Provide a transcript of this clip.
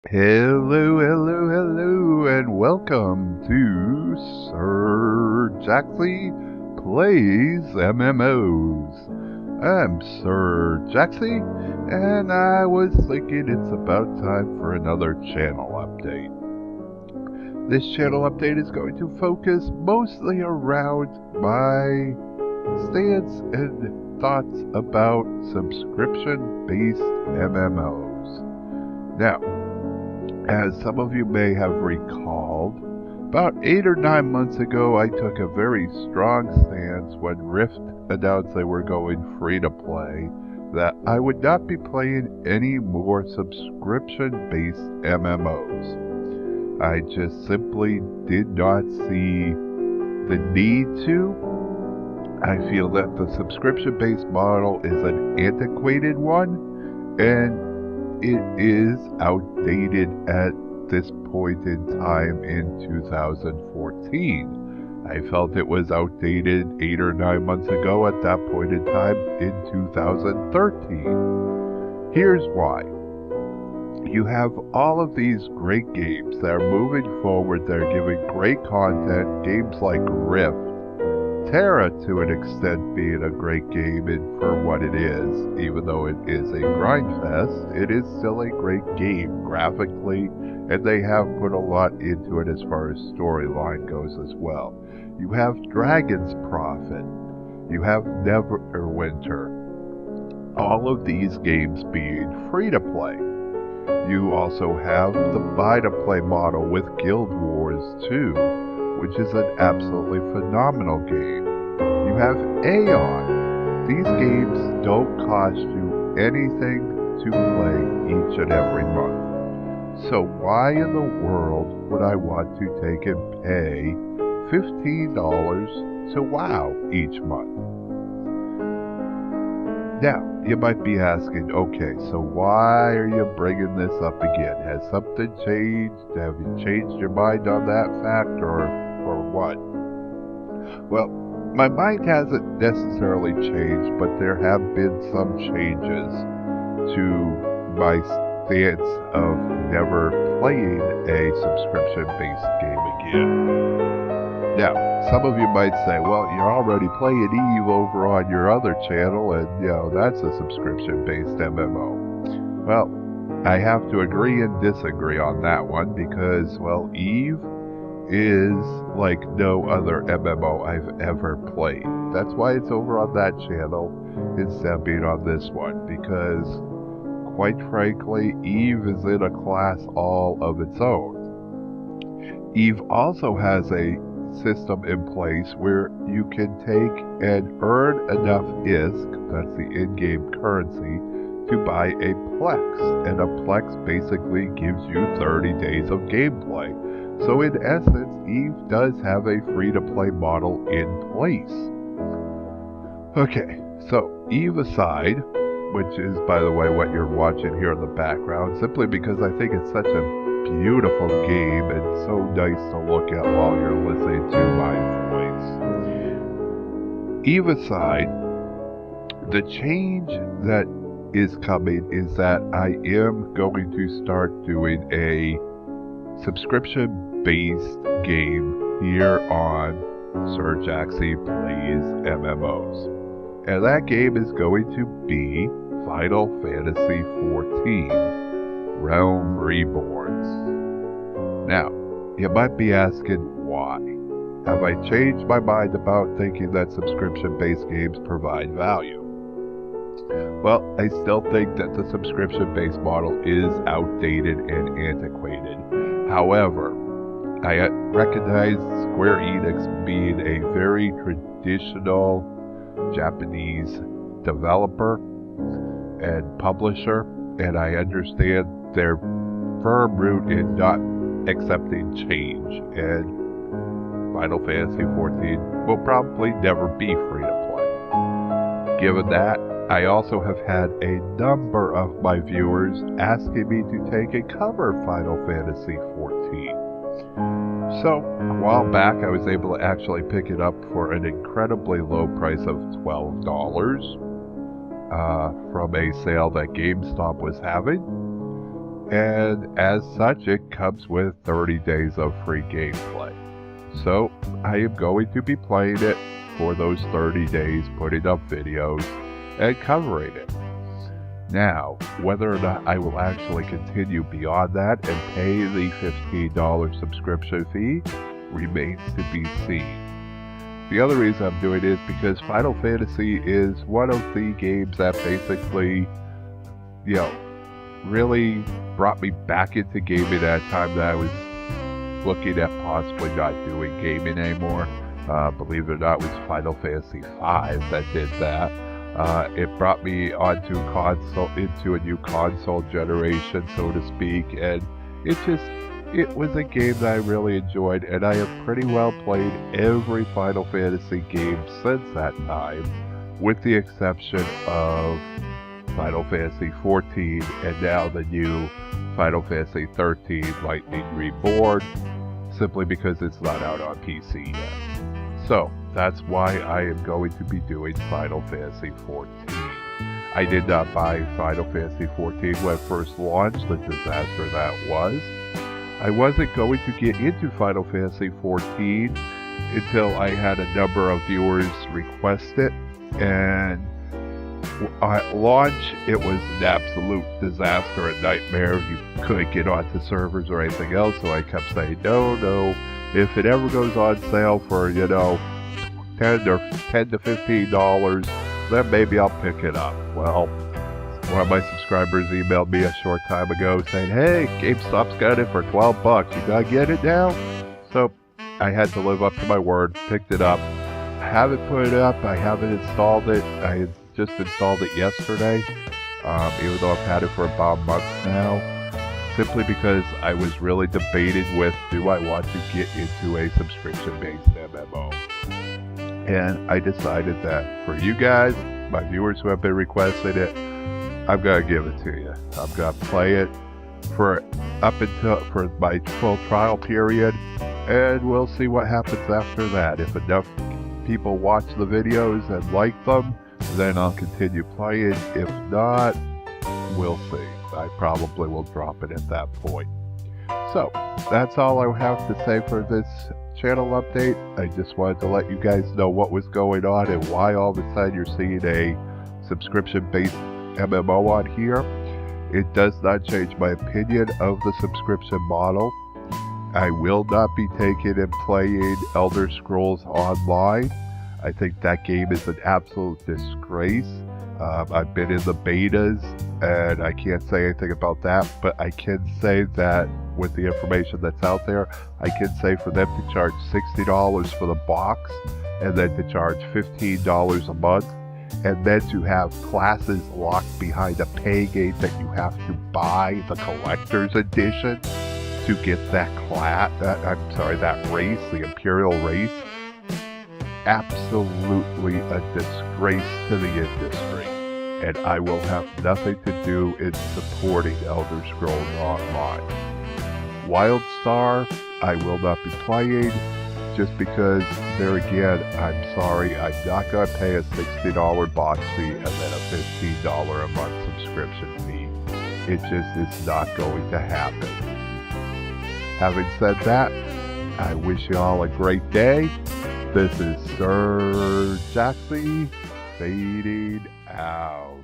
Hello, and welcome to Sir Jaxxy Plays MMOs. I'm Sir Jaxxy, and I was thinking it's about time for another channel update. This channel update is going to focus mostly around my stance and thoughts about subscription-based MMOs. Now, as some of you may have recalled, about 8 or 9 months ago I took a very strong stance when Rift announced they were going free to play that I would not be playing any more subscription-based MMOs. I just simply did not see the need to. I feel that the subscription-based model is an antiquated one, and it is outdated at this point in time in 2014. I felt it was outdated 8 or 9 months ago at that point in time in 2013. Here's why. You have all of these great games that are moving forward, they're giving great content, games like Rift, Terra, to an extent, being a great game for what it is. Even though it is a grind fest, it is still a great game graphically, and they have put a lot into it as far as storyline goes as well. You have Dragon's Prophet, you have Neverwinter, all of these games being free to play. You also have the buy-to-play model with Guild Wars 2, which is an absolutely phenomenal game. You have Aeon. These games don't cost you anything to play each and every month. So why in the world would I want to take and pay $15 to WoW each month? Now, you might be asking, okay, so why are you bringing this up again? Has something changed? Have you changed your mind on that fact, or what? Well, my mind hasn't necessarily changed, but there have been some changes to my stance of never playing a subscription-based game again. Now, some of you might say, well, you're already playing EVE over on your other channel, and, that's a subscription-based MMO. Well, I have to agree and disagree on that one because, well, EVE is like no other MMO I've ever played. That's why it's over on that channel instead of being on this one, because quite frankly, EVE is in a class all of its own. EVE also has a system in place where you can take and earn enough ISK, that's the in-game currency, to buy a Plex, and a Plex basically gives you 30 days of gameplay. So in essence, EVE does have a free-to-play model in place. Okay, so EVE aside, which is, by the way, what you're watching here in the background, simply because I think it's such a beautiful game and so nice to look at while you're listening to my voice. EVE aside, the change that is coming is that I am going to start doing a subscription-based game here on Sir Jaxxy Plays MMOs. And that game is going to be Final Fantasy XIV, Realm Reborns. Now, you might be asking why. Have I changed my mind about thinking that subscription-based games provide value? Well, I still think that the subscription-based model is outdated and antiquated. However, I recognize Square Enix being a very traditional Japanese developer and publisher, and I understand their firm root in not accepting change, and Final Fantasy XIV will probably never be free to play. Given that, I also have had a number of my viewers asking me to take and cover Final Fantasy XIV. So, a while back I was able to actually pick it up for an incredibly low price of $12 from a sale that GameStop was having. and as such it comes with 30 days of free gameplay. So I am going to be playing it for those 30 days, putting up videos and covering it. Now, whether or not I will actually continue beyond that and pay the $15 subscription fee remains to be seen. The other reason I'm doing it is because Final Fantasy is one of the games that basically, really brought me back into gaming at a time that I was looking at possibly not doing gaming anymore. Believe it or not, it was Final Fantasy V that did that. It brought me into a new console generation, so to speak, and it was a game that I really enjoyed, and I have pretty well played every Final Fantasy game since that time, with the exception of Final Fantasy XIV and now the new Final Fantasy XIII Lightning Reborn, simply because it's not out on PC yet. So, that's why I am going to be doing Final Fantasy XIV. I did not buy Final Fantasy XIV when it first launched, the disaster that was. I wasn't going to get into Final Fantasy XIV until I had a number of viewers request it, and at launch it was an absolute disaster and nightmare. You couldn't get onto servers or anything else, so I kept saying, no, if it ever goes on sale for, $10 to $15, then maybe I'll pick it up. Well, one of my subscribers emailed me a short time ago saying, hey, GameStop's got it for $12, you gotta get it now? So I had to live up to my word, picked it up. I haven't put it up, I haven't installed it. I had just installed it yesterday, even though I've had it for about a month now, simply because I was really debating with, do I want to get into a subscription-based MMO? And I decided that for you guys, my viewers who have been requesting it, I'm gonna give it to you. I'm gonna play it for my full trial period, and we'll see what happens after that. If enough people watch the videos and like them, then I'll continue playing. If not, we'll see. I probably will drop it at that point. So, that's all I have to say for this channel update. I just wanted to let you guys know what was going on and why all of a sudden you're seeing a subscription-based MMO on here. It does not change my opinion of the subscription model. I will not be taking and playing Elder Scrolls Online. I think that game is an absolute disgrace. I've been in the betas, and I can't say anything about that, but I can say that with the information that's out there, I can say for them to charge $60 for the box, and then to charge $15 a month, and then to have classes locked behind a pay gate that you have to buy the collector's edition to get that that race, the Imperial race. Absolutely a disgrace to the industry, and I will have nothing to do in supporting Elder Scrolls Online. Wildstar, I will not be playing, just because, there again, I'm sorry, I'm not going to pay a $60 box fee and then a $15 a month subscription fee. It just is not going to happen. Having said that, I wish you all a great day. This is Sir Jaxxy fading out.